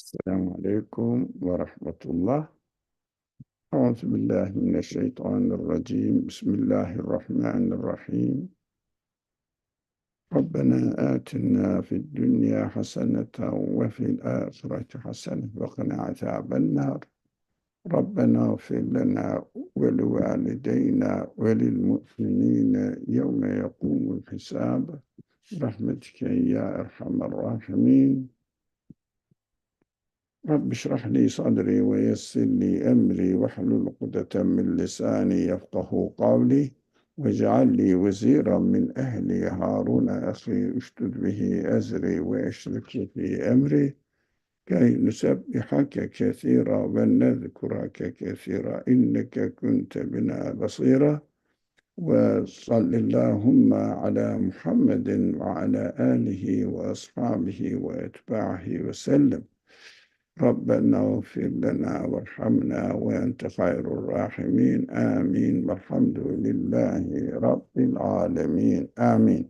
السلام عليكم ورحمة الله. أعوذ بالله من الشيطان الرجيم. بسم الله الرحمن الرحيم. ربنا آتنا في الدنيا حسنة وفي الآخرة حسنة وقنا عذاب النار. ربنا اغفر لنا ولوالدينا وللمؤمنين يوم يقوم الحساب برحمتك يا أرحم الراحمين. رب اشرح لي صدري ويسر لي أمري واحلل عقدة من لساني يفقه قولي واجعل لي وزيرا من أهلي هارون أخي اشدد به أزري وأشركه في أمري كي نسبحك كثيرا ونذكرك كثيرا إنك كنت بنا بصيرا. وصل اللهم على محمد وعلى آله وأصحابه وأتباعه وسلم. ربنا اغفر لنا وارحمنا وأنت خير الراحمين آمين والحمد لله رب العالمين آمين.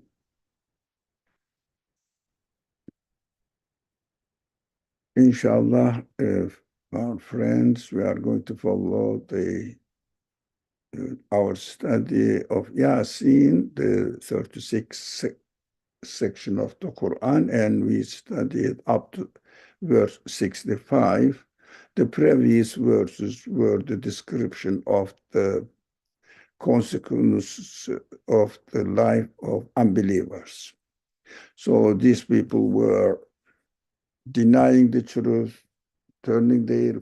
Inshallah, our friends, we are going to follow our study of Yasin, the 36th section of the Quran, and we studied up to verse 65. The previous verses were the description of the consequences of the life of unbelievers. So these people were denying the truth, turning their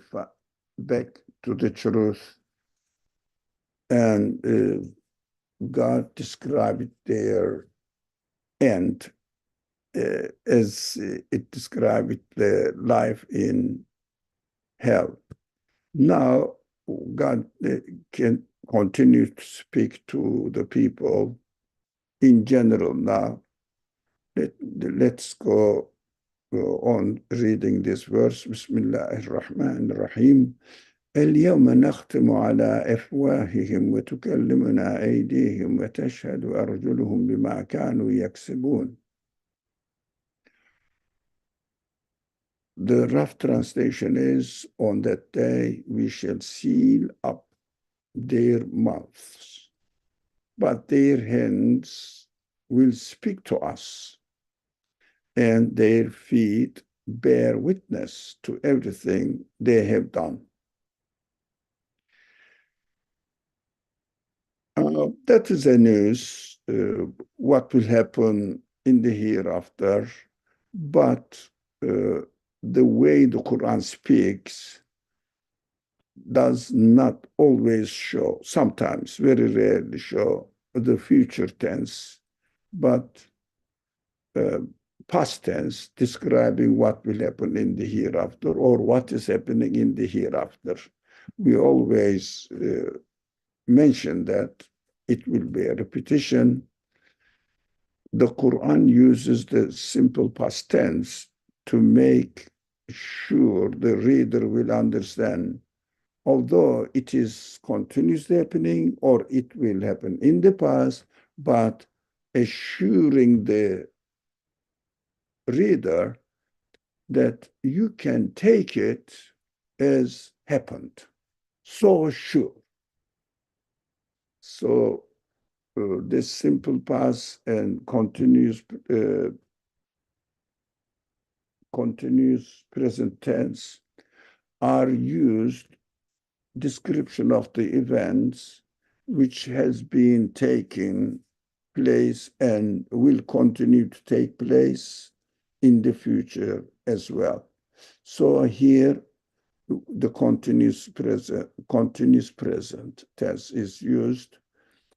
back to the truth, and God described their end as it described the life in hell. Now, God can continue to speak to the people in general. Now, let's go on reading this verse. Bismillah ar-Rahman ar-Rahim. اليوم نختم على أفواههم وتكلمنا أيديهم وتشهد أرجلهم بما كانوا يكسبون. The rough translation is, on that day we shall seal up their mouths, but their hands will speak to us, and their feet bear witness to everything they have done. That is a news, what will happen in the hereafter, but the way the Quran speaks does not always show, sometimes, very rarely show the future tense, but past tense describing what will happen in the hereafter or what is happening in the hereafter. We always mention that it will be a repetition. The Quran uses the simple past tense to make sure the reader will understand, although it is continuously happening or it will happen in the past, but assuring the reader that you can take it as happened. So sure. So this simple past and continuous present tense are used description of the events which has been taking place and will continue to take place in the future as well. So here the continuous present tense is used.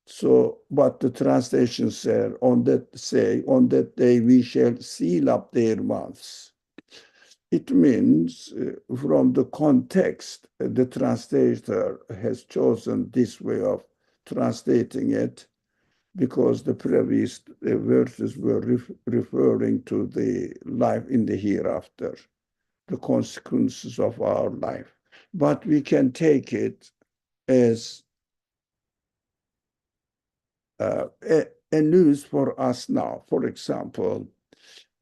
So, but the translations say, on that day we shall seal up their mouths. It means, from the context, the translator has chosen this way of translating it because the previous verses were referring to the life in the hereafter, the consequences of our life. But we can take it as a news for us now. For example,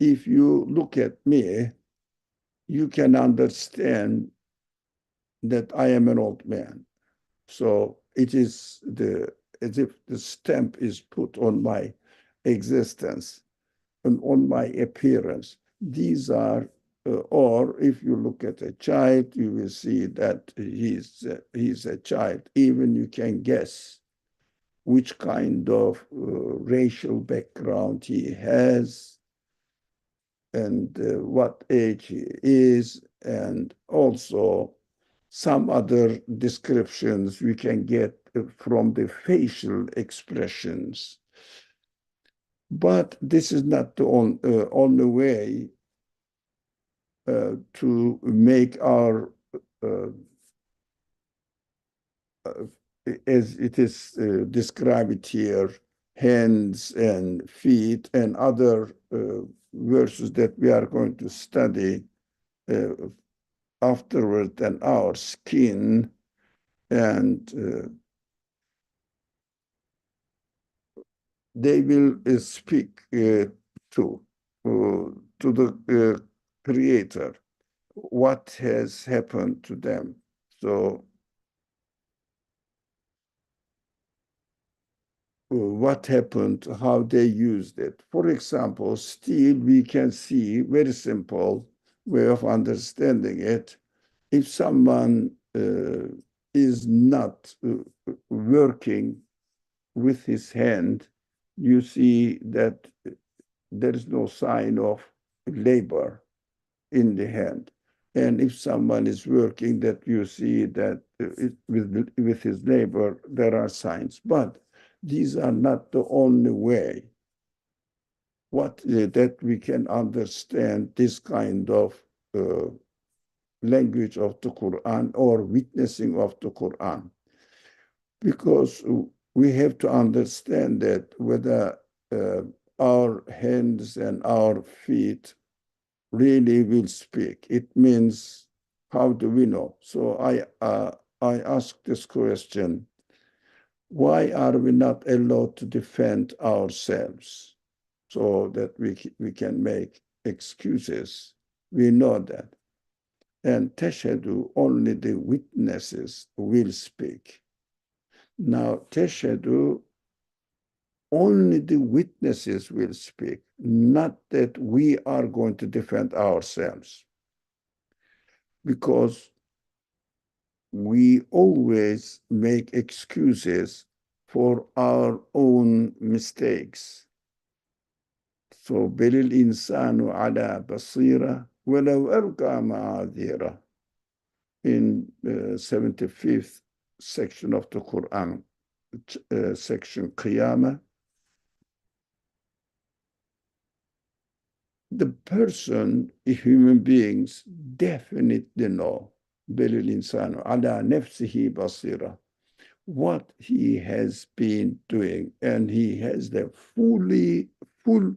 if you look at me, you can understand that I am an old man. So it is as if the stamp is put on my existence and on my appearance. These are, or if you look at a child, you will see that he's a child. Even you can guess which kind of racial background he has and what age he is, and also some other descriptions we can get from the facial expressions. But this is not the only way to make our, uh, as it is described here, hands and feet and other verses that we are going to study uh, afterward, and our skin and they will speak to the creator what has happened to them. So what happened, how they used it. For example, still we can see very simple way of understanding it. If someone is not working with his hand, you see that there is no sign of labor in the hand. And if someone is working, that you see that with his labor, there are signs. But these are not the only way that we can understand this kind of language of the Quran or witnessing of the Quran. Because we have to understand that whether our hands and our feet really will speak. It means, how do we know? So I ask this question: why are we not allowed to defend ourselves so that we can make excuses? We know that. And tashhadu, only the witnesses will speak. Now, tashhadu, only the witnesses will speak, not that we are going to defend ourselves. Because we always make excuses for our own mistakes. So, بل الإنسان على بصيرة ولو ألقى معاذيره, in the 75th section of the Quran, section Qiyamah. The person, human beings, definitely know بل الإنسان على نفسه بصيرة, what he has been doing, and he has the full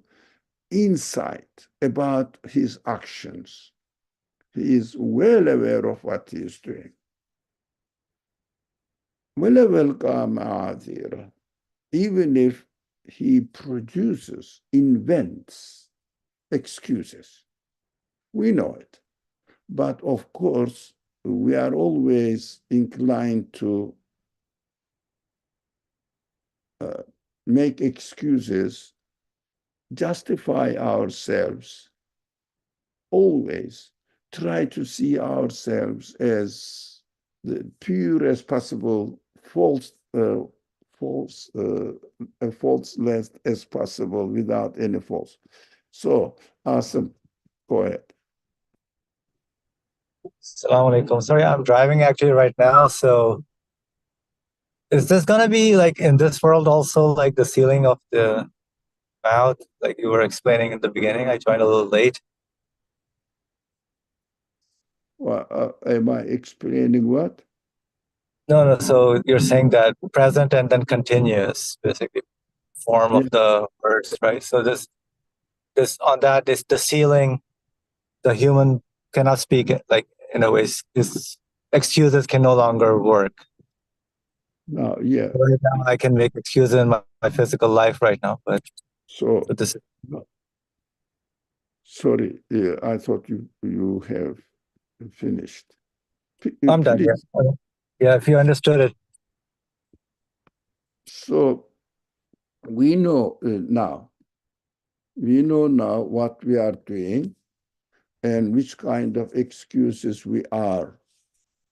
insight about his actions. He is well aware of what he is doing. Even if he produces, invents excuses, we know it. But of course, we are always inclined to make excuses, justify ourselves, always try to see ourselves as the pure as possible, faultless as possible, without any faults. So, Asim, go ahead. Assalamu alaikum. Sorry, I'm driving actually right now. So is this gonna be like in this world also, like the sealing of the mouth, like you were explaining in the beginning? I joined a little late. Well, am I explaining what? No. So you're saying that present and then continuous, basically, form Yeah. of the words, right? So this on that is the sealing. The human cannot speak like in a way. This excuses can no longer work. Now, yeah. Right now, I can make excuses in my physical life right now, but So, this is sorry, yeah, I thought you have finished. I'm done. Please. Yeah. Yeah, if you understood it. So we know now what we are doing and which kind of excuses we are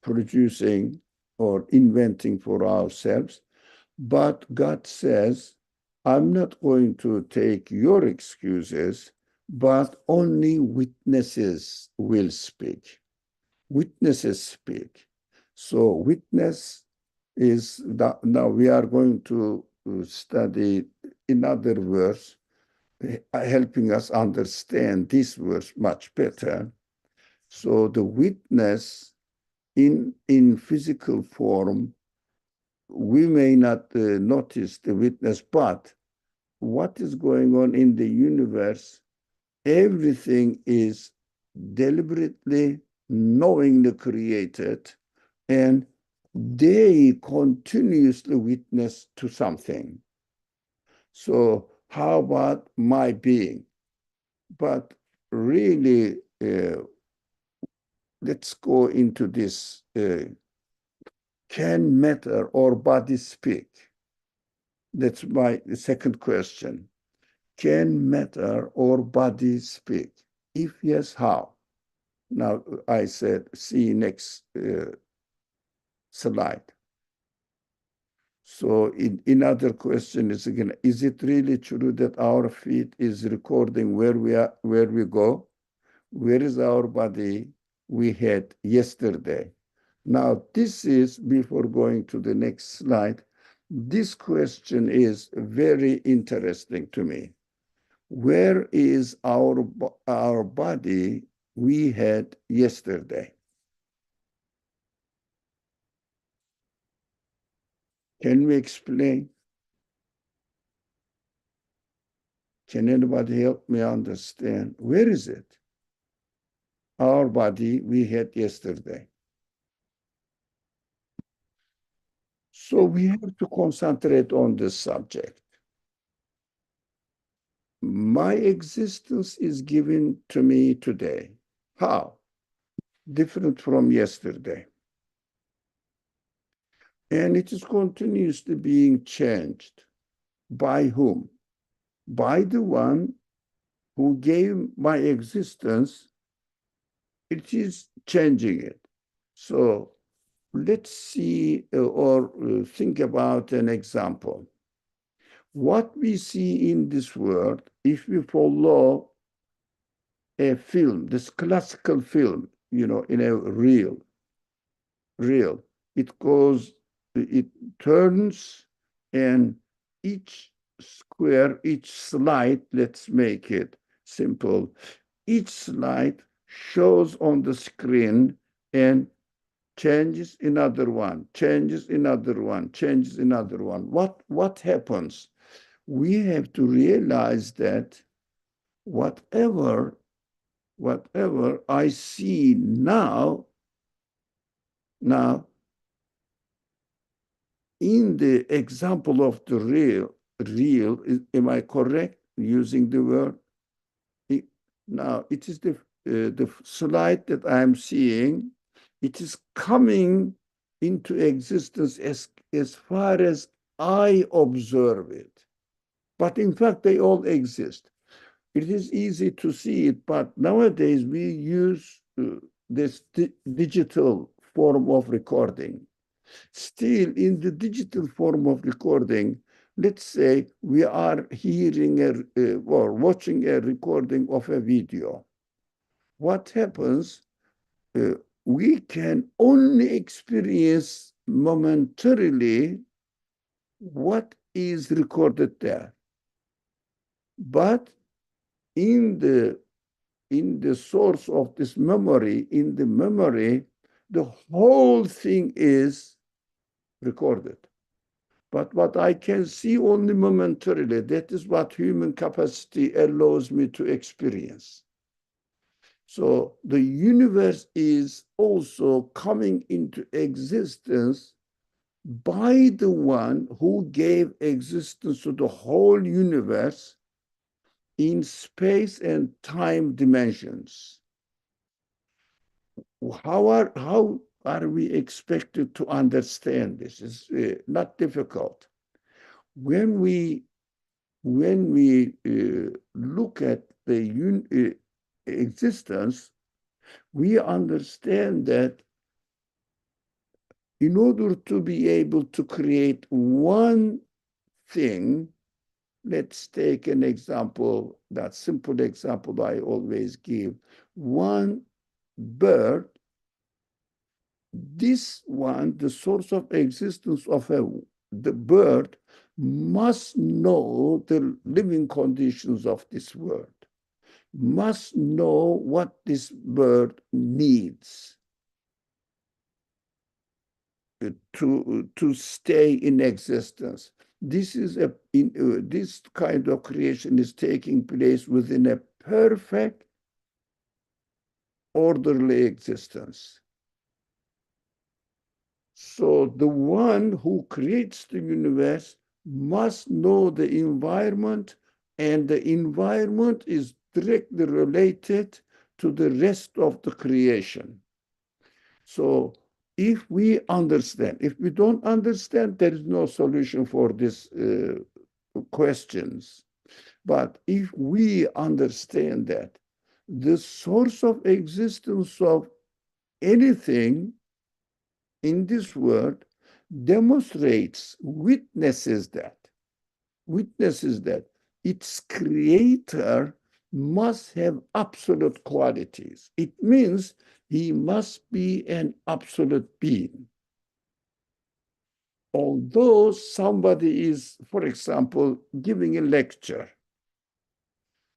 producing or inventing for ourselves. But God says, I'm not going to take your excuses, but only witnesses will speak. Witnesses speak. So witness is that now we are going to study another verse, helping us understand this verse much better. So the witness in physical form, we may not notice the witness, but what is going on in the universe, everything is deliberately, knowingly created, and they continuously witness to something. So how about my being? But really, let's go into this. Can matter or body speak? That's my second question. Can matter or body speak? If yes, how? Now, I said, see next slide. So in other question is again, is it really true that our feet is recording where we are, where we go? Where is our body we had yesterday? Now, this is, before going to the next slide, this question is very interesting to me. Where is our body we had yesterday? Can we explain? Can anybody help me understand? Where is it? Our body we had yesterday. So we have to concentrate on this subject. My existence is given to me today. How? Different from yesterday. And it is continuously being changed. By whom? By the one who gave my existence. It is changing it. So let's see or think about an example. What we see in this world, if we follow a film, this classical film, in a reel, it turns, and each square, each slide, let's make it simple, each slide shows on the screen and changes another one, changes another one, changes another one. What happens? We have to realize that whatever I see now, in the example of the real, am I correct using the word? Now, it is the slide that I'm seeing, it is coming into existence as far as I observe it. But in fact, they all exist. It is easy to see it, but nowadays we use this digital form of recording. Still, in the digital form of recording, let's say we are hearing or watching a recording of a video. What happens? We can only experience momentarily what is recorded there. But in the source of this memory, in the memory, the whole thing is recorded. But what I can see only momentarily, that is what human capacity allows me to experience. So the universe is also coming into existence by the one who gave existence to the whole universe in space and time dimensions. how are we expected to understand this? It's not difficult. When we look at the existence, we understand that in order to be able to create one thing, let's take an example, that simple example I always give. One bird, this one, the source of existence of the bird, must know the living conditions of this world, must know what this bird needs to stay in existence. This is this kind of creation is taking place within a perfect, orderly existence. So the one who creates the universe must know the environment, and the environment is directly related to the rest of the creation. So if we understand, if we don't understand, there is no solution for these questions. But if we understand that the source of existence of anything in this world demonstrates, witnesses that its creator must have absolute qualities. It means he must be an absolute being. Although somebody is, for example, giving a lecture,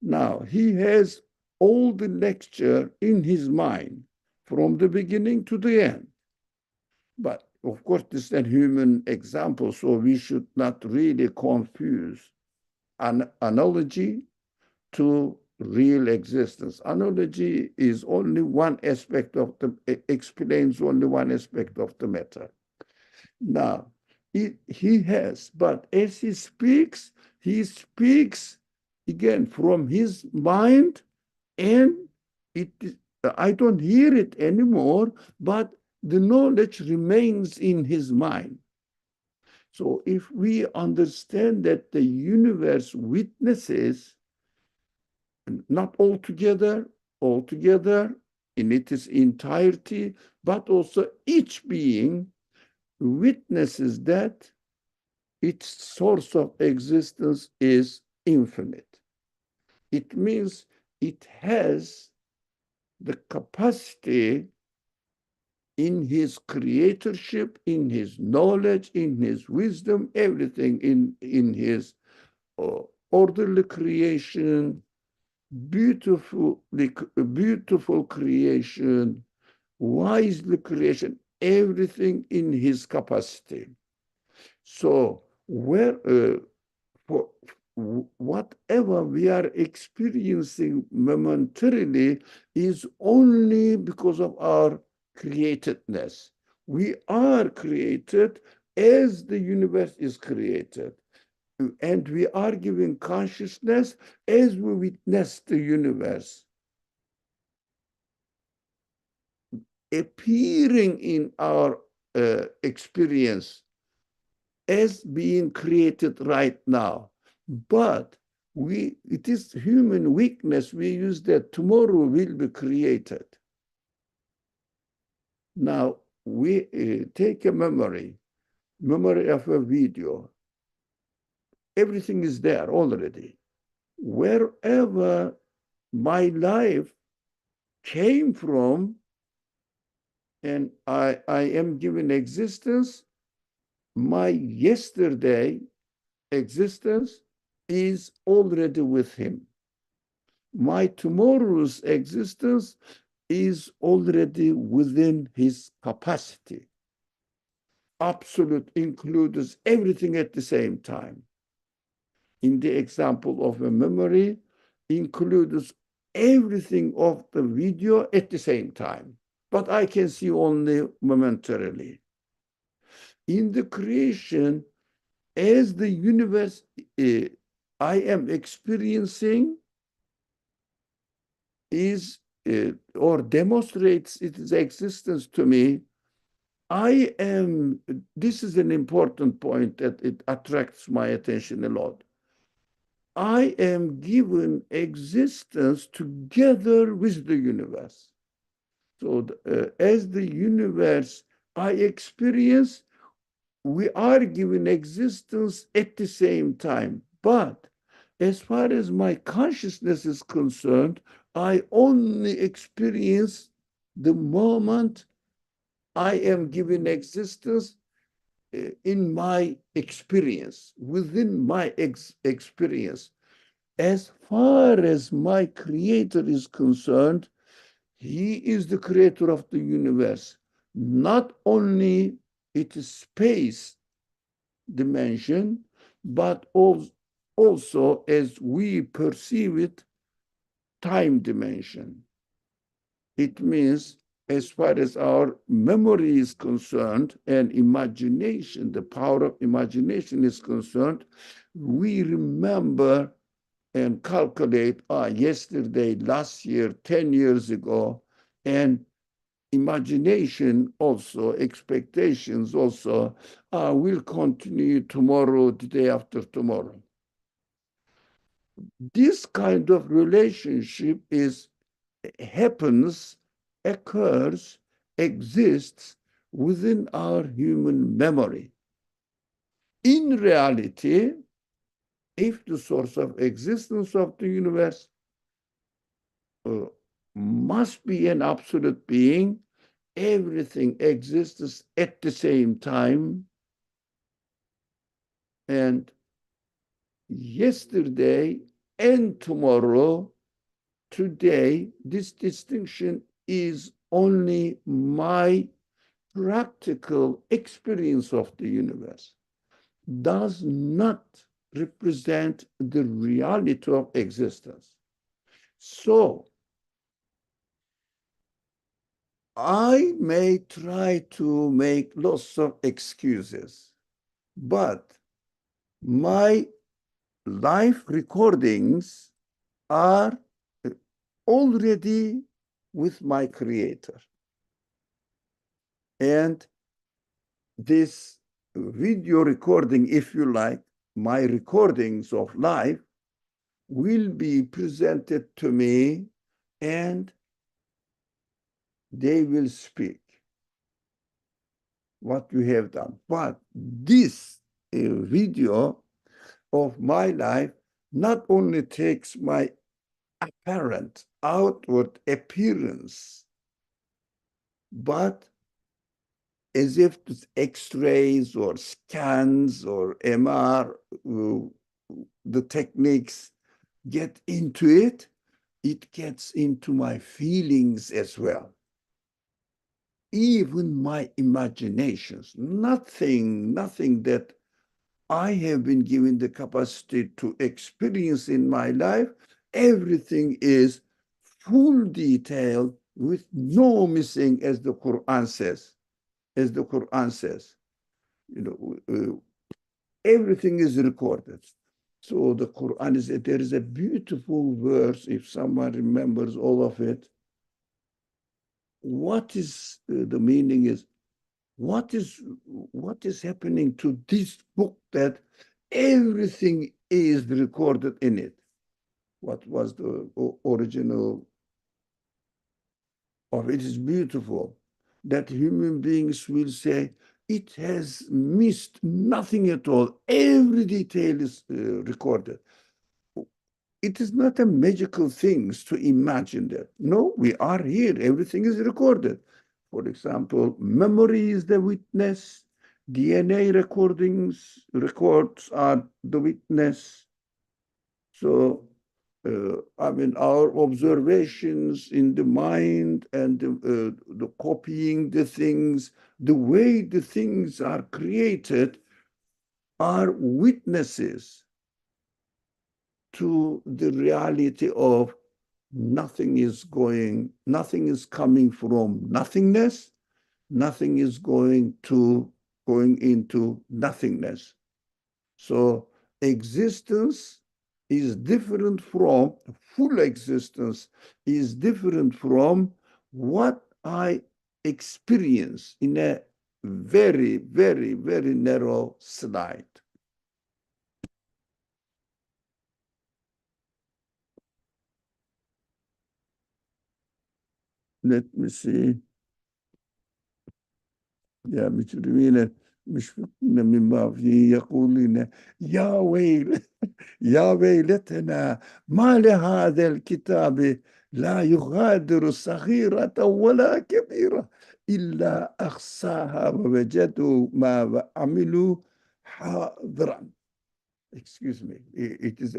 now he has all the lecture in his mind from the beginning to the end. But of course, this is a human example, so we should not really confuse an analogy to real existence. Analogy is only one aspect of explains only one aspect of the matter. Now, he has, but as he speaks again from his mind, and I don't hear it anymore, but the knowledge remains in his mind. So if we understand that the universe witnesses, not altogether in its entirety, but also each being witnesses that its source of existence is infinite. It means it has the capacity in his creatorship, in his knowledge, in his wisdom, everything in his orderly creation, beautiful creation, wisely creation, everything in his capacity. So for whatever we are experiencing momentarily is only because of our createdness. We are created as the universe is created. And we are given consciousness as we witness the universe appearing in our experience as being created right now. But it is human weakness. We use that tomorrow will be created. Now, we take a memory of a video. Everything is there already. Wherever my life came from, and I am given existence, my yesterday existence is already with him. My tomorrow's existence is already within his capacity. Absolute includes everything at the same time. In the example of a memory, includes everything of the video at the same time, but I can see only momentarily. In the creation, as the universe I am experiencing is or demonstrates its existence to me, this is an important point that it attracts my attention a lot. I am given existence together with the universe. So as the universe I experience, we are given existence at the same time. But as far as my consciousness is concerned, I only experience the moment I am given existence in my experience, within my experience. As far as my creator is concerned, he is the creator of the universe. Not only it is space dimension, but also as we perceive it, time dimension. It means as far as our memory is concerned and imagination, the power of imagination is concerned, we remember and calculate, yesterday, last year, 10 years ago, and imagination also, expectations also, will continue tomorrow, the day after tomorrow. This kind of relationship happens, occurs, exists within our human memory. In reality, if the source of existence of the universe must be an absolute being, everything exists at the same time, and yesterday and tomorrow, today, this distinction is only my practical experience of the universe, does not represent the reality of existence. So I may try to make lots of excuses, but my live recordings are already with my creator. And this video recording, if you like, my recordings of life will be presented to me and they will speak what you have done. But this video of my life not only takes my apparent outward appearance, but as if it's X-rays or scans or MR, the techniques get into it, it gets into my feelings as well. Even my imaginations, nothing that I have been given the capacity to experience in my life, everything is full detail with no missing, as the Qur'an says. As the Qur'an says, everything is recorded. So the Qur'an there is a beautiful verse, if someone remembers all of it. What is the meaning is, what is happening to this book that everything is recorded in it? What was the original of it? Is beautiful that human beings will say it has missed nothing at all. Every detail is recorded. It is not a magical thing to imagine that. No, we are here. Everything is recorded. For example, memory is the witness. DNA records are the witness. So, our observations in the mind and the copying the things, the way the things are created are witnesses to the reality of nothing is coming from nothingness, nothing is going into nothingness. So existence is different from full existence, is different from what I experience in a very, very, very narrow slide. Let me see. يا مجرمين مشفقين مما فيه يقولون يا ويل يا ويلتنا ما لهذا الكتاب لا يغادر صغيرة ولا كبيرة إلا أحصاها ووجدوا ما عملوا حاضرا. Excuse me. It is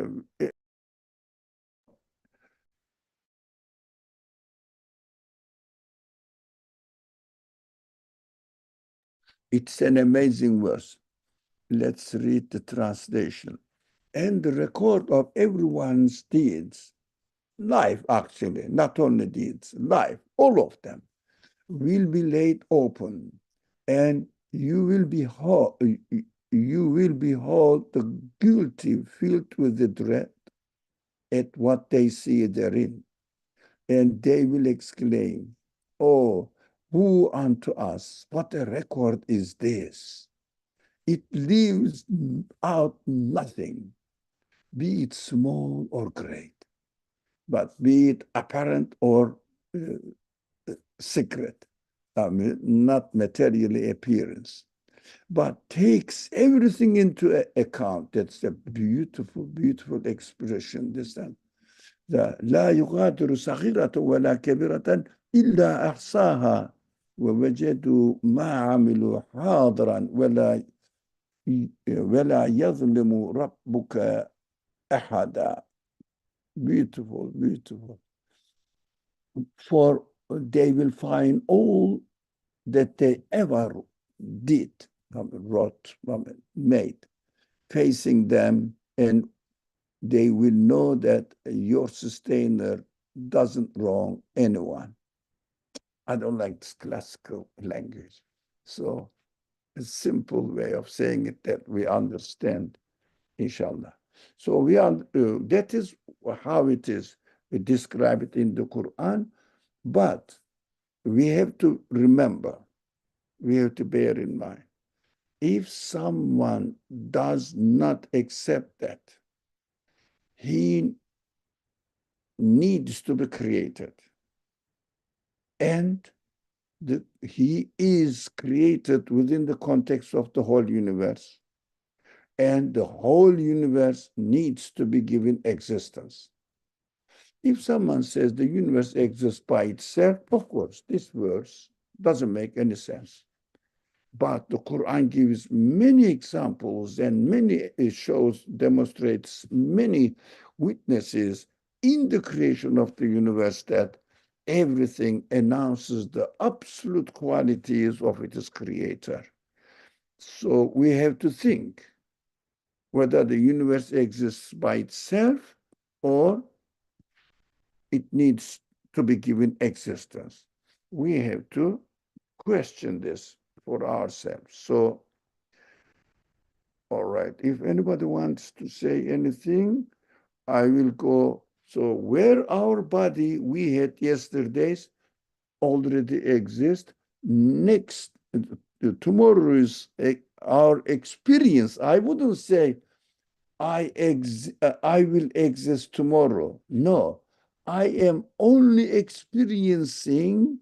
it's an amazing verse. Let's read the translation. And the record of everyone's deeds, life actually, not only deeds, life, all of them, will be laid open, and you will behold the guilty filled with the dread at what they see therein, and they will exclaim, "Oh, woe unto us! What a record is this! It leaves out nothing, be it small or great, but be it apparent or secret, I mean, not materially appearance, but takes everything into account." That's a beautiful, beautiful expression. This time, لا يغادر صغيرة ولا كبيرة إلا أحصاها ووجدوا ما عملوا حاضرا ولا يظلم ربك أحدا. Beautiful, beautiful. For they will find all that they ever did, wrote, made, facing them, and they will know that your sustainer doesn't wrong anyone. I don't like this classical language. So a simple way of saying it that we understand, inshallah. So that is how it is. We describe it in the Quran, but we have to remember, we have to bear in mind, if someone does not accept that, he needs to be created. And he is created within the context of the whole universe. And the whole universe needs to be given existence. If someone says the universe exists by itself, of course, this verse doesn't make any sense. But the Quran gives many examples and many demonstrates many witnesses in the creation of the universe that everything announces the absolute qualities of its creator. So we have to think whether the universe exists by itself or it needs to be given existence. We have to question this for ourselves. So, all right, if anybody wants to say anything, I will go. So where our body we had yesterday's already exist, next, tomorrow is our experience. I wouldn't say I will exist tomorrow. No, I am only experiencing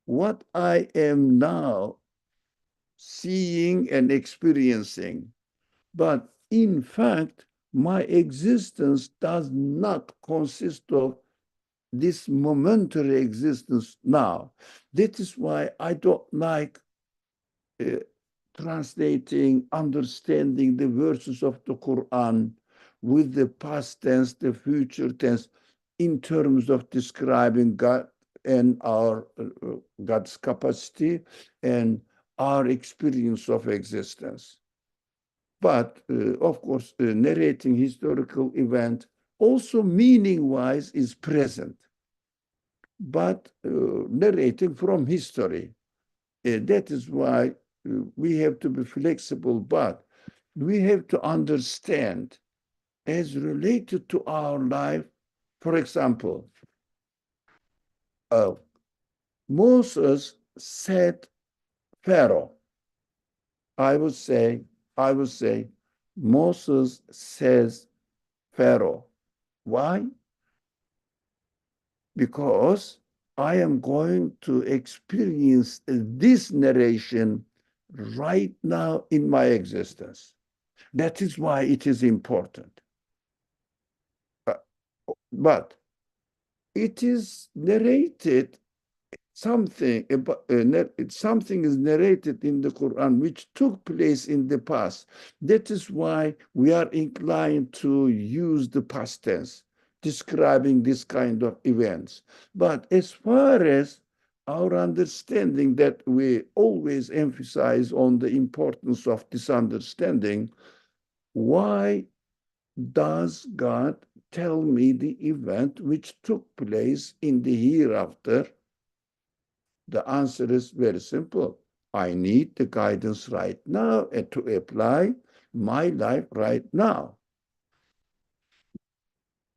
what I am now seeing and experiencing. But in fact, my existence does not consist of this momentary existence now. That is why I don't like translating, understanding the verses of the Quran with the past tense, the future tense, in terms of describing God and our God's capacity and our experience of existence. But of course, narrating historical event also meaning-wise is present, but narrating from history. That is why we have to be flexible, but we have to understand as related to our life. For example, Moses said Pharaoh. I would say, Moses says Pharaoh. Why? Because I am going to experience this narration right now in my existence. That is why it is important. But it is narrated something about something is narrated in the Quran which took place in the past. That is why we are inclined to use the past tense describing this kind of events. But as far as our understanding, that we always emphasize on the importance of this understanding, why does God tell me the event which took place in the hereafter? The answer is very simple. I need the guidance right now and to apply my life right now.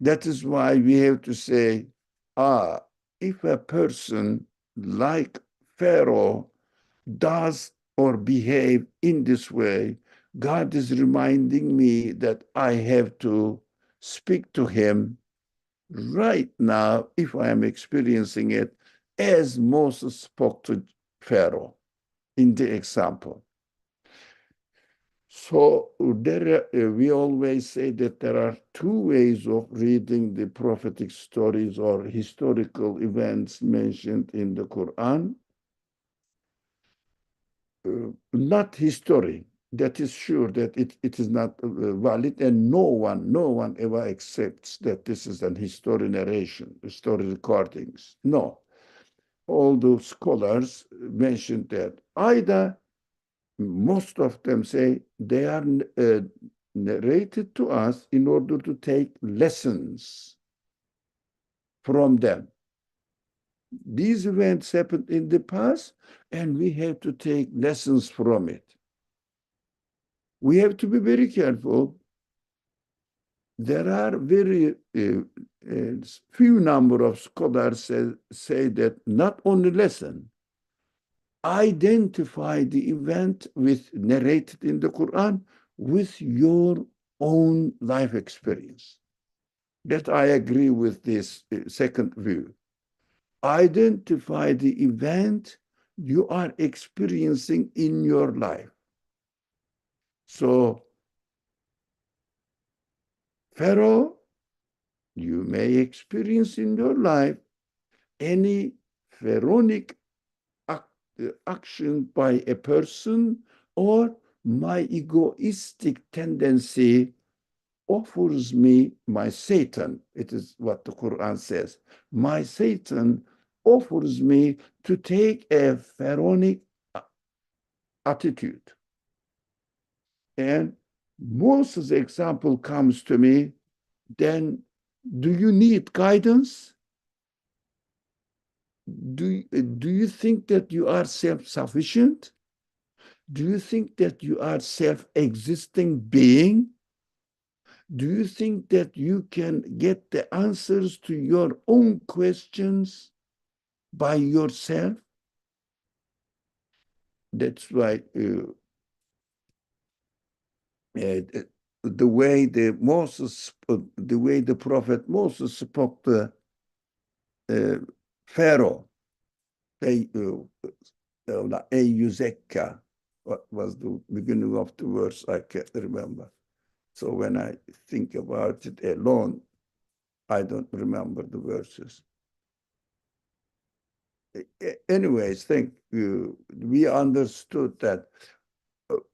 That is why we have to say, if a person like Pharaoh does or behave in this way, God is reminding me that I have to speak to him right now if I am experiencing it as Moses spoke to Pharaoh in the example. So we always say that there are two ways of reading the prophetic stories or historical events mentioned in the Quran. Not history. That is sure that it is not valid, and no one ever accepts that this is an history narration, story recordings. No. All the scholars mentioned that. Either most of them say they are narrated to us in order to take lessons from them. These events happened in the past, and we have to take lessons from it. We have to be very careful. There are very few number of scholars say that not only lesson, identify the event with narrated in the Quran with your own life experience. That I agree with this second view. Identify the event you are experiencing in your life. So, Pharaoh, you may experience in your life any pharaonic action by a person, or my egoistic tendency offers me, my Satan, it is what the Quran says, my Satan offers me to take a pharaonic attitude. And Moses' example comes to me, then do you need guidance? Do you think that you are self-sufficient? Do you think that you are self-existing being? Do you think that you can get the answers to your own questions by yourself? That's why the way the prophet Moses spoke to Pharaoh, Yuzekka, what was the beginning of the verse? I can't remember. So when I think about it alone, I don't remember the verses. Anyways, thank you. We understood that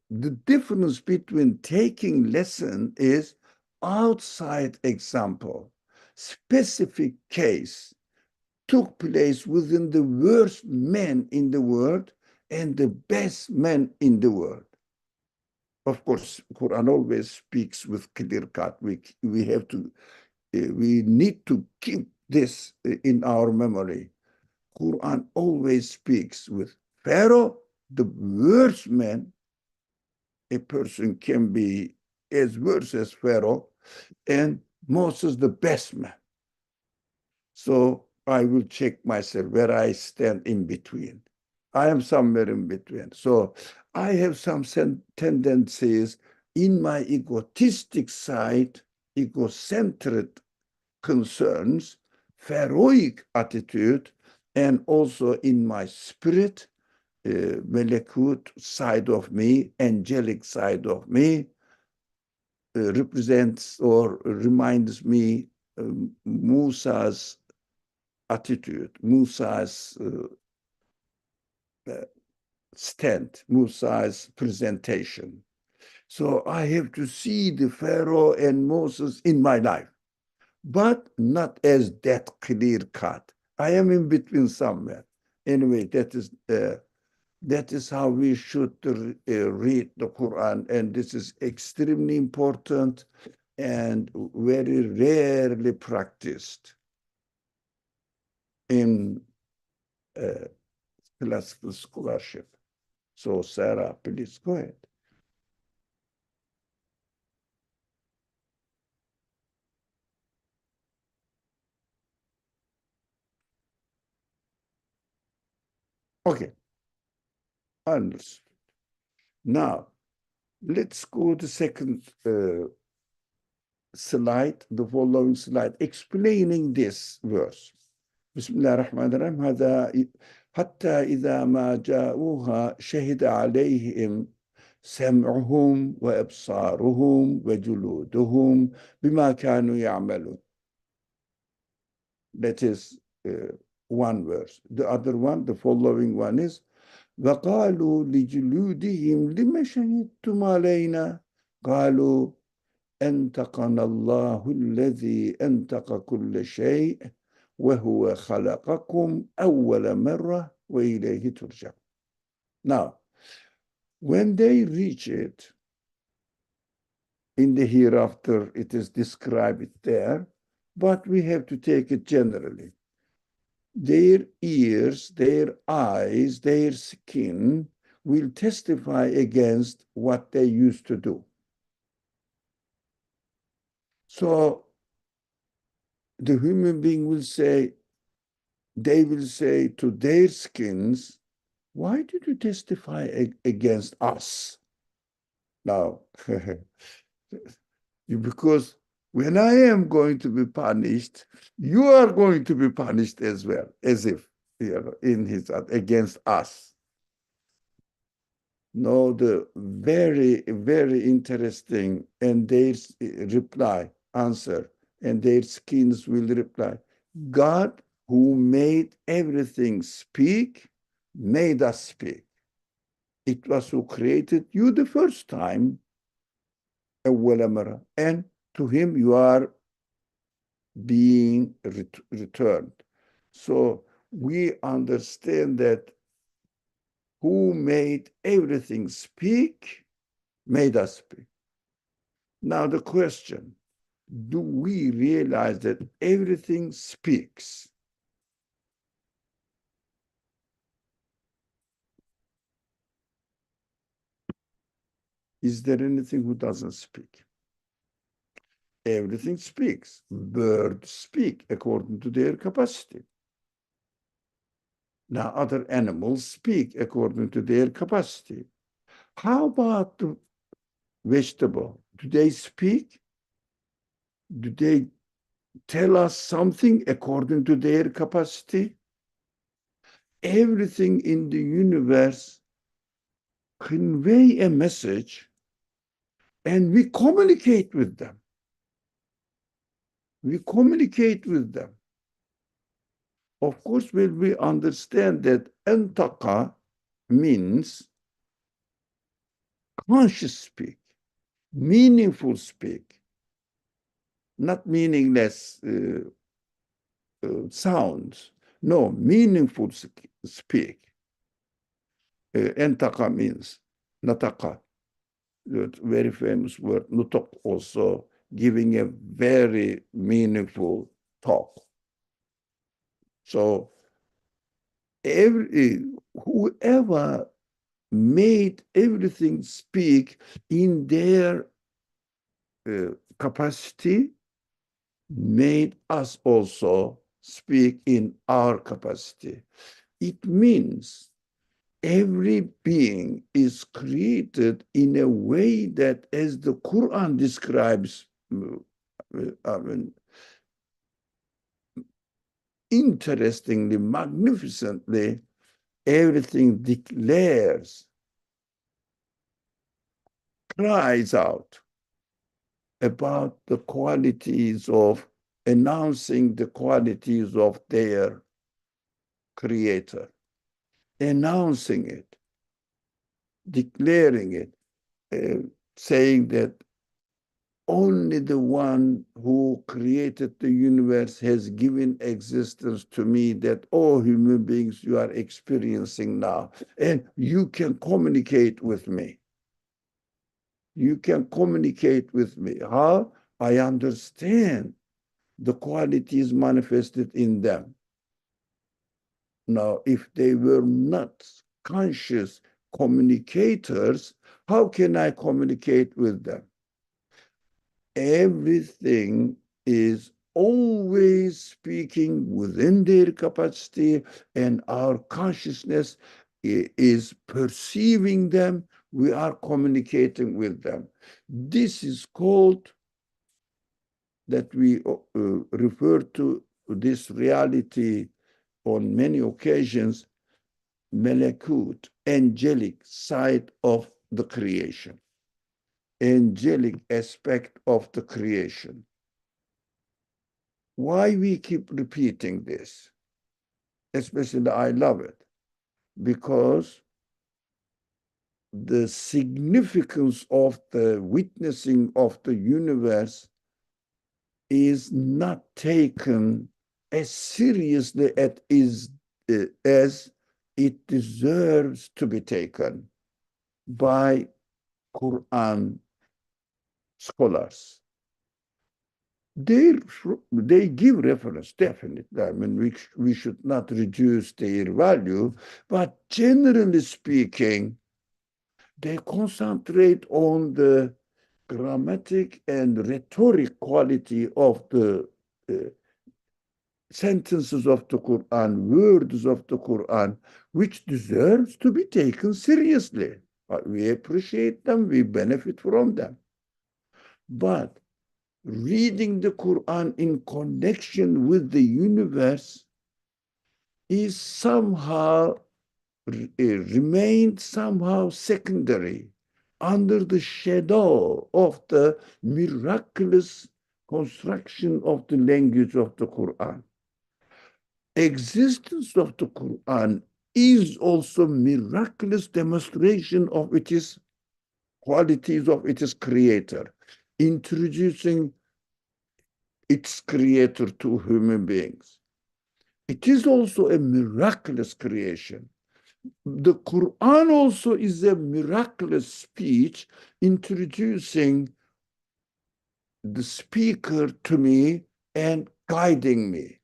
the difference between taking lesson is outside example, specific case took place within the worst men in the world and the best men in the world. Of course, Quran always speaks with clear cut. We have to, we need to keep this in our memory. Quran always speaks with Pharaoh, the worst man. A person can be as worse as Pharaoh, and Moses the best man. So I will check myself where I stand in between. I am somewhere in between. So I have some tendencies in my egotistic side, ego-centered concerns, Pharaohic attitude, and also in my spirit, Melekut side of me, angelic side of me, represents or reminds me Musa's attitude, Musa's stand, Musa's presentation. So I have to see the Pharaoh and Moses in my life, but not as that clear cut. I am in between somewhere. Anyway, that is how we should read the Quran, and this is extremely important and very rarely practiced in classical scholarship. So, Sarah, please go ahead. Okay, understood. Now, let's go to the second slide, the following slide, explaining this verse. بسم الله الرحمن الرحيم هذا حتى إذا ما جاءوها شهد عليهم سمعهم وأبصارهم وجلودهم بما كانوا يعملون. That is one verse. The other one, the following one is وقالوا لجلودهم لما شهدتم علينا قالوا أنطقنا الله الذي أنطق كل شيء وهو خلقكم أول مرة وإليه ترجعون. Now, when they reach it, in the hereafter, it is described there, but we have to take it generally. Their ears, their eyes, their skin will testify against what they used to do. So the human being will say, they will say to their skins, why did you testify against us? Now, because when I am going to be punished, you are going to be punished as well, as if in his against us. No, the very, very interesting, and their answer, and their skins will reply, God who made everything speak, made us speak. It was who created you the first time, and to him you are being returned. So we understand that who made everything speak, made us speak. Now the question, do we realize that everything speaks? Is there anything who doesn't speak? Everything speaks. Birds speak according to their capacity. Now other animals speak according to their capacity. How about the vegetable? Do they speak? Do they tell us something according to their capacity? Everything in the universe convey a message and we communicate with them. We communicate with them. Of course, when we understand that antaka means conscious speak, meaningful speak, not meaningless sounds. No, meaningful speak. Antaka means nataka, very famous word, nutok, also giving a very meaningful talk. So whoever made everything speak in their capacity made us also speak in our capacity. It means every being is created in a way that, as the Quran describes, interestingly, magnificently, everything declares, cries out about the qualities of, announcing the qualities of their creator, announcing it, declaring it, saying that only the one who created the universe has given existence to me, that all human beings you are experiencing now, and you can communicate with me. You can communicate with me. How? I understand the qualities manifested in them. Now, if they were not conscious communicators, how can I communicate with them? Everything is always speaking within their capacity, and our consciousness is perceiving them. We are communicating with them. This is called, that we refer to this reality on many occasions, Melekut, angelic side of the creation, angelic aspect of the creation. Why we keep repeating this? Especially I love it, because the significance of the witnessing of the universe is not taken as seriously as it deserves to be taken by Qur'an scholars. They give reference, definitely. I mean, we should not reduce their value, but generally speaking, they concentrate on the grammatic and rhetoric quality of the sentences of the Quran, words of the Quran, which deserves to be taken seriously. We appreciate them, we benefit from them. But reading the Quran in connection with the universe is somehow remained somehow secondary, under the shadow of the miraculous construction of the language of the Quran. Existence of the Quran is also miraculous demonstration of its qualities of its creator, introducing its creator to human beings. It is also a miraculous creation. The Quran also is a miraculous speech, introducing the speaker to me and guiding me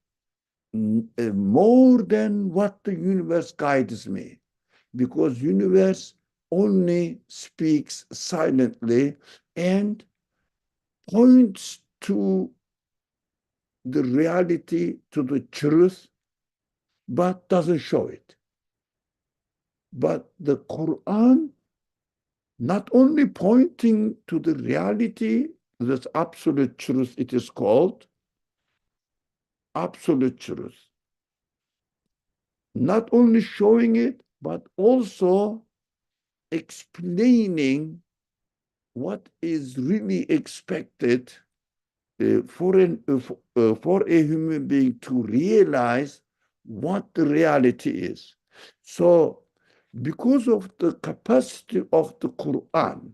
more than what the universe guides me, because universe only speaks silently and points to the reality, to the truth, but doesn't show it. But the Quran not only pointing to the reality, this absolute truth, it is called absolute truth. Not only showing it, but also explaining what is really expected for a human being to realize what the reality is. So, because of the capacity of the Quran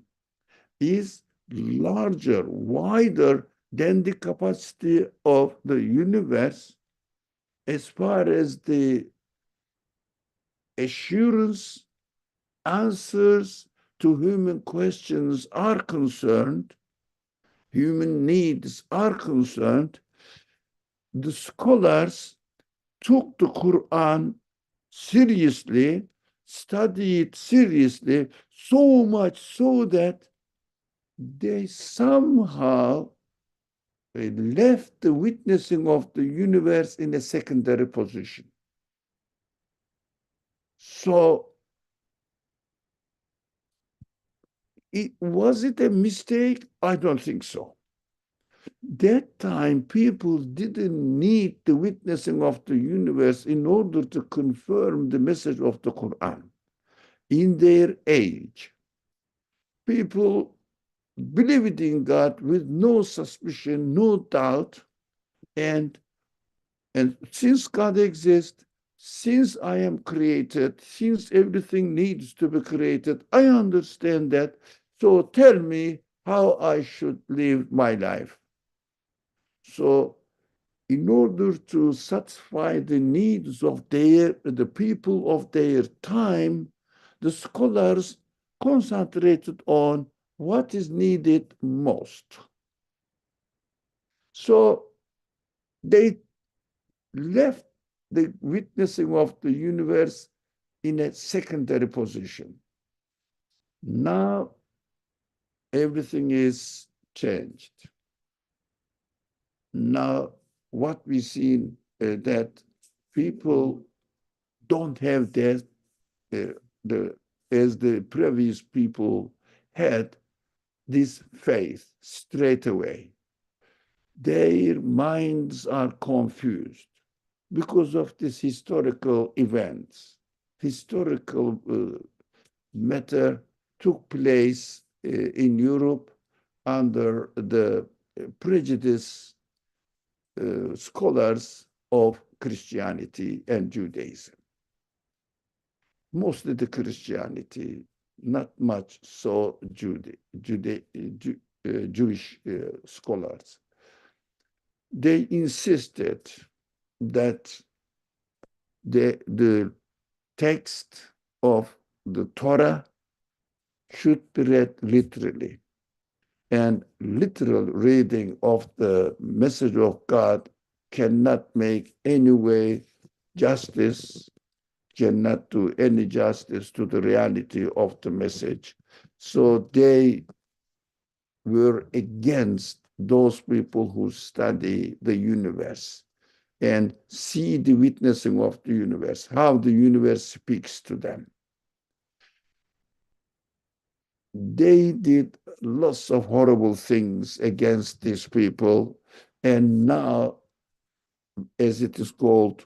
is larger, wider than the capacity of the universe, as far as the assurance, answers to human questions are concerned, human needs are concerned, the scholars took the Quran seriously, studied seriously, so much so that they somehow, left the witnessing of the universe in a secondary position. So, was it a mistake? I don't think so. That time, people didn't need the witnessing of the universe in order to confirm the message of the Quran. In their age, people believed in God with no suspicion, no doubt, and since God exists, since I am created, since everything needs to be created, I understand that. So tell me how I should live my life. So in order to satisfy the needs of the people of their time, the scholars concentrated on what is needed most. So they left the witnessing of the universe in a secondary position. Now everything is changed. Now what we see that people don't have that as the previous people had this faith straight away. Their minds are confused because of these historical events. Historical matter took place in Europe under the prejudice scholars of Christianity and Judaism. Mostly the Christianity, not much so Jewish scholars. They insisted that the text of the Torah should be read literally. And literal reading of the message of God cannot make any way justice, cannot do any justice to the reality of the message. So they were against those people who study the universe and see the witnessing of the universe, how the universe speaks to them. They did lots of horrible things against these people, and now, as it is called,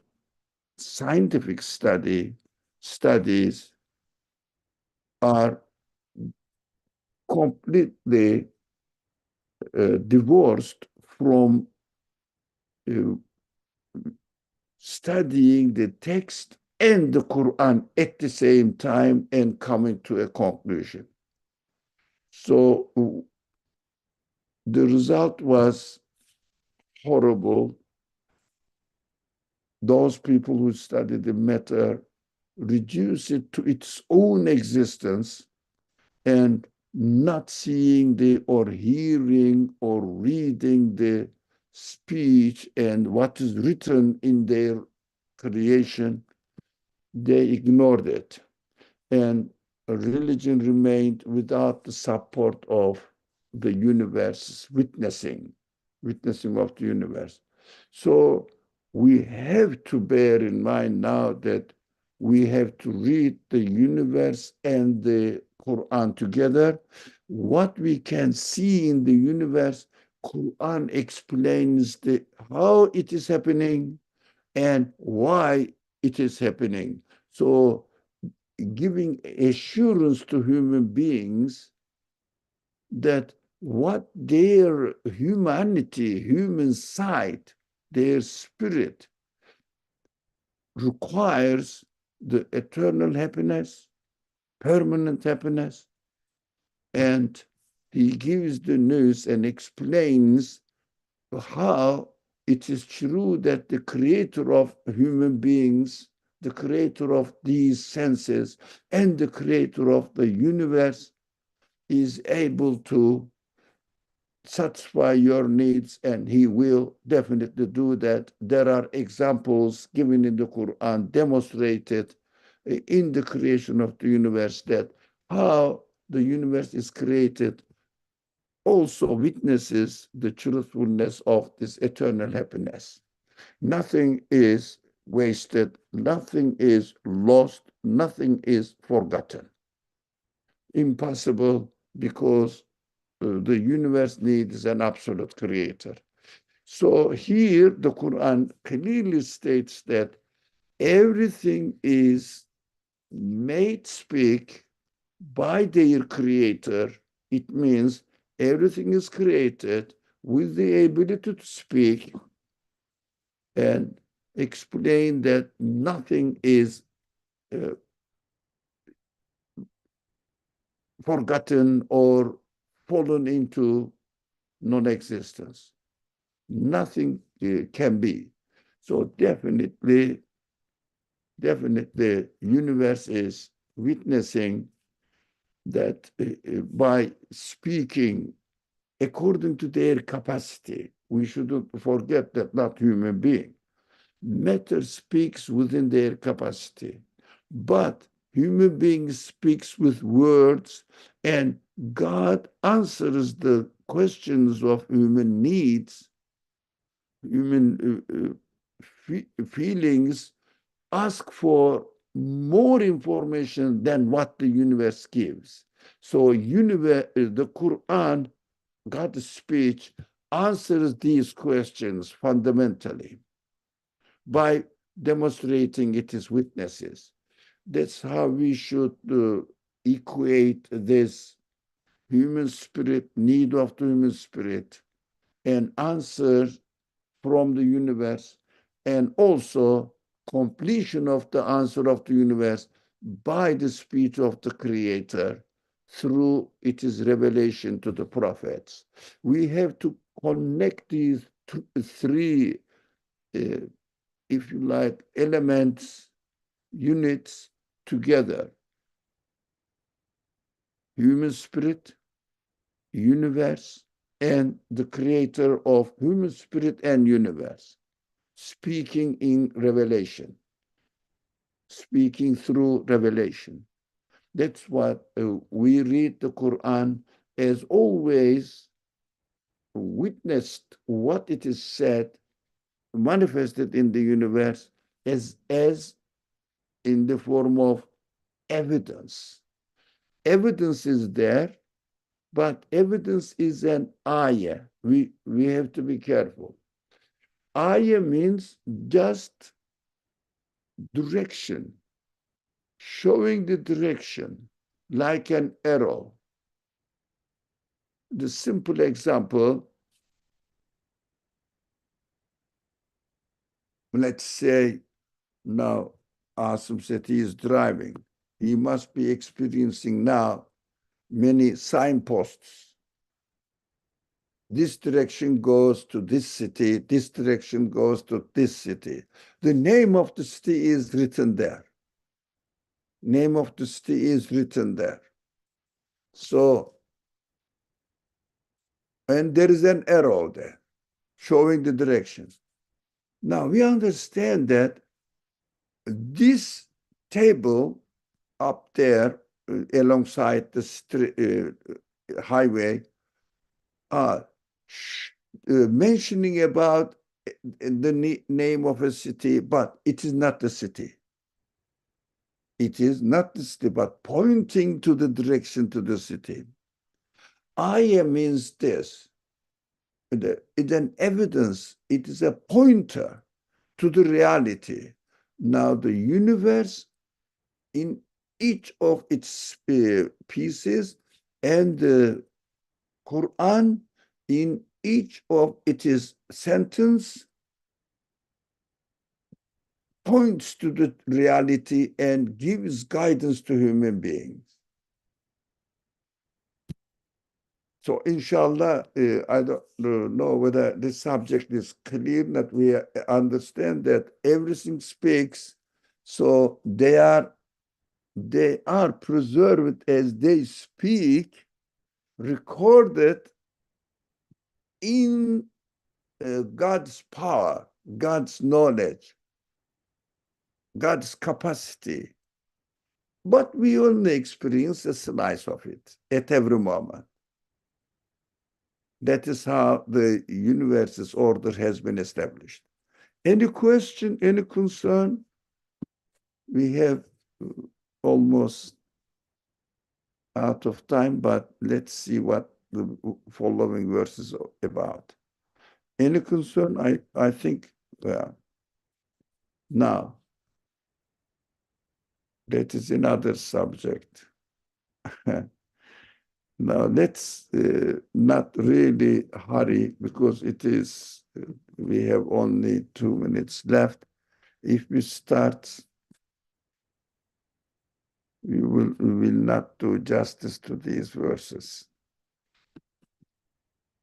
scientific studies are completely divorced from studying the text and the Quran at the same time and coming to a conclusion. So the result was horrible. Those people who study the matter reduce it to its own existence and not seeing or hearing or reading the speech and what is written in their creation, they ignored it. And religion remained without the support of the universe, witnessing of the universe. So we have to bear in mind now that we have to read the universe and the Quran together. What we can see in the universe, Quran explains how it is happening and why it is happening. So giving assurance to human beings that what their humanity, human side, their spirit requires the eternal happiness, permanent happiness, and he gives the news and explains how it is true that the creator of human beings, the creator of these senses, and the creator of the universe is able to satisfy your needs, and he will definitely do that. There are examples given in the Quran demonstrated in the creation of the universe that how the universe is created also witnesses the truthfulness of this eternal happiness. Nothing is wasted, nothing is lost, nothing is forgotten. Impossible, because the universe needs an absolute creator. So here the Quran clearly states that everything is made speak by their creator. It means everything is created with the ability to speak and explain that nothing is uh, forgotten or fallen into non-existence. Nothing can be. So definitely, universe is witnessing that by speaking according to their capacity. We shouldn't forget that not human being. Matter speaks within their capacity. But human being speaks with words, and God answers the questions of human needs, human feelings, ask for more information than what the universe gives. So the Quran, God's speech, answers these questions fundamentally by demonstrating its witnesses. That's how we should equate this human spirit, need of the human spirit, and answer from the universe, and also completion of the answer of the universe by the speech of the Creator through its revelation to the prophets. We have to connect these three, if you like, elements, units together: human spirit, universe, and the creator of human spirit and universe, speaking in revelation, speaking through revelation. That's what we read the Quran as always witnessed what it is said, manifested in the universe as in the form of evidence. Evidence is there, but evidence is an ayah. We have to be careful. Ayah means just direction, showing the direction like an arrow. The simple example, let's say now Asim said he is driving. He must be experiencing now many signposts. This direction goes to this city, this direction goes to this city. The name of the city is written there. Name of the city is written there. So, and there is an arrow there showing the direction. Now we understand that this table up there alongside the highway are mentioning about the name of a city, but it is not the city. It is not the city, but pointing to the direction to the city. Ayah means this. It's an evidence. It is a pointer to the reality. Now the universe in each of its pieces, and the Quran in each of its sentence points to the reality and gives guidance to human beings. So inshallah, I don't know whether this subject is clear, that we understand that everything speaks, so they are preserved as they speak, recorded in God's power, God's knowledge, God's capacity. But we only experience a slice of it at every moment. That is how the universe's order has been established. Any question, any concern? We have almost out of time, but let's see what the following verse is about. Any concern? I think, now, that is another subject. Now, let's not really hurry because we have only 2 minutes left. If we start, we will not do justice to these verses.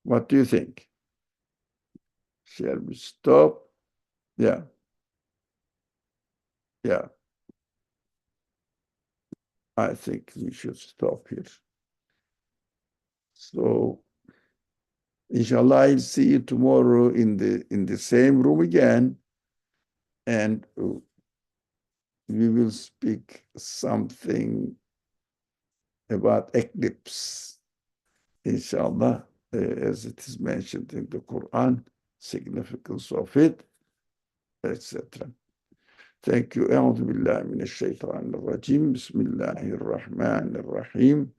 What do you think? Shall we stop? Yeah. Yeah. I think we should stop here. So, inshallah, I'll see you tomorrow in the same room again, and we will speak something about eclipse, inshallah, as it is mentioned in the Quran, significance of it, etc. Thank you. أعوذ بالله من الشيطان الرجيم. بسم الله الرحمن الرحيم.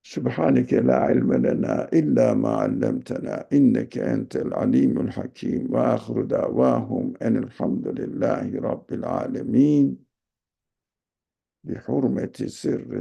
سبحانك لا علم لنا إلا ما علمتنا إنك أنت العليم الحكيم وآخر دعواهم أن الحمد لله رب العالمين بحرمة سر